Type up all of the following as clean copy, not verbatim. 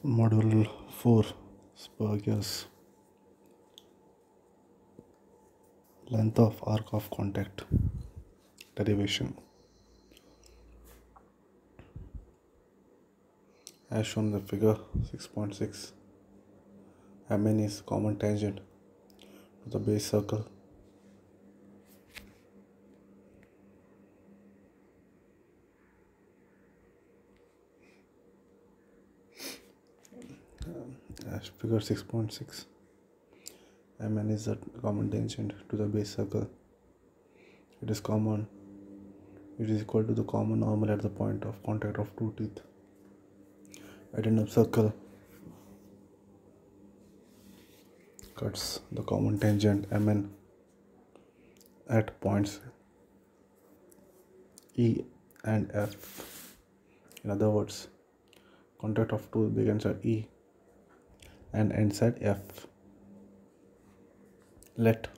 Module 4 spur gears. Length of arc of contact. Derivation. As shown in the figure 6.6, Mn is common tangent to the base circle. As figure 6.6, Mn is the common tangent to the base circle. It is common. It is equal to the common normal at the point of contact of two teeth. Addendum circle cuts the common tangent Mn at points E and F. In other words, contact of two begins at E and ends at F. Let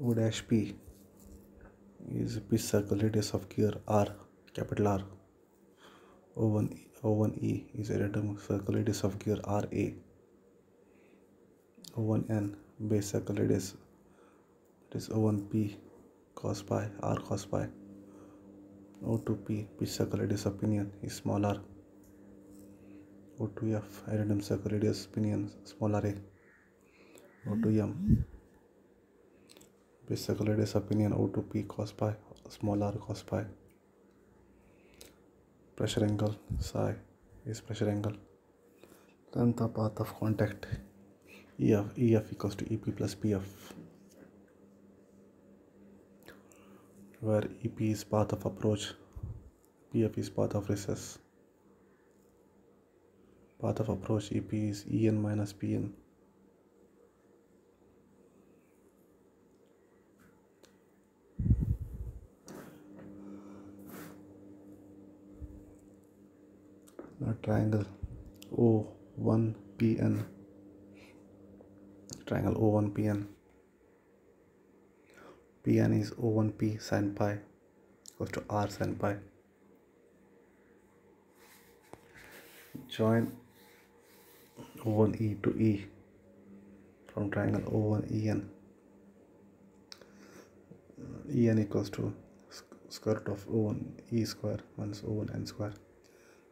O dash P is pitch circle radius of gear R, capital R. O1E is addendum circle radius of gear RA. O1N base circle radius, it is O1P cos pi R cos pi. O2P pitch circle radius of pinion is small r. O2F addendum circle radius pinion small ra. O2M pitch circle radius of pinion O2P cos pi small r cos pi. Pressure angle psi is pressure angle. Length of path of contact EF equals to EP plus PF, where EP is path of approach, PF is path of recess. Path of approach EP is EN minus PN. Now triangle O1PN. Triangle O1PN. PN is O1P sin pi equals to R sin pi. Join O1E to E from triangle O1EN. En equals to square root of O1E square minus O1N square.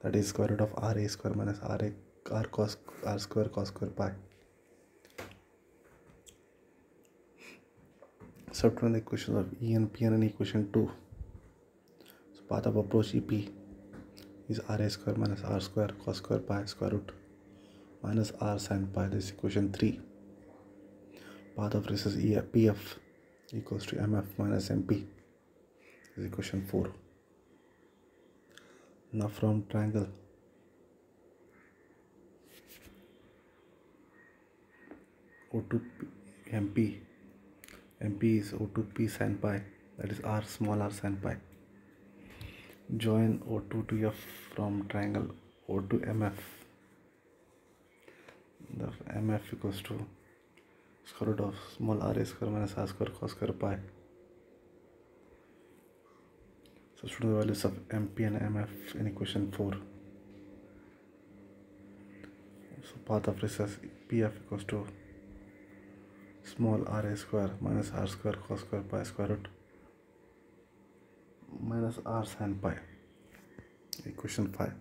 That is square root of RA square minus R cos R square cos square pi. Substitute the equation of En, Pn in equation 2. So path of approach EP is RA square minus R square cos square pi square root minus R sin pi. This is equation 3. Path of recess PF equals to MF minus MP. This is equation 4. Now from triangle O2MP, MP is O2P sin pi, that is R small r sin pi. Join O2 to F from triangle O2MF. The MF equals to square root of small r square minus r square cos square pi. Substitute the values of MP and MF in equation 4. So path of recess PF equals to small r square minus r square cos square pi square root minus r sin pi. Equation 5.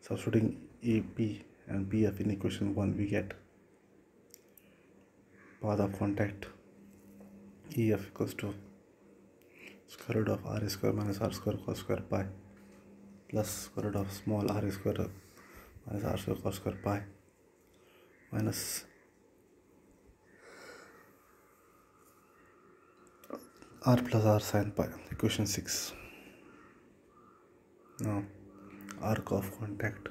Substituting EP and PF in equation 1, we get path of contact EF equals to square root of r square minus r square cos square pi plus square root of small r square minus r square cos square pi minus r plus r sin pi. Equation 6. Now arc of contact,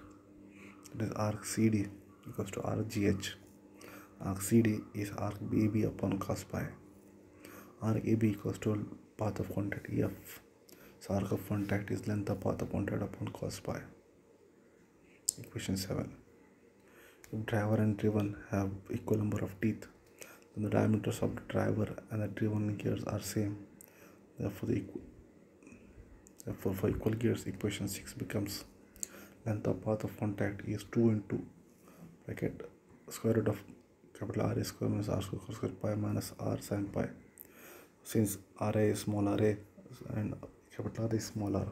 that is arc CD equals to arc GH. Arc CD is arc BB upon cos pi. Arc AB equals to path of contact EF. So arc of contact is length of path of contact upon cos pi. Equation 7. If driver and driven have equal number of teeth, then the diameters of the driver and the driven gears are same. Therefore, for equal gears, equation 6 becomes Length of path of contact is 2 into bracket square root of capital R square minus R square pi minus R sin pi. Since RA is small r and capital R is small r,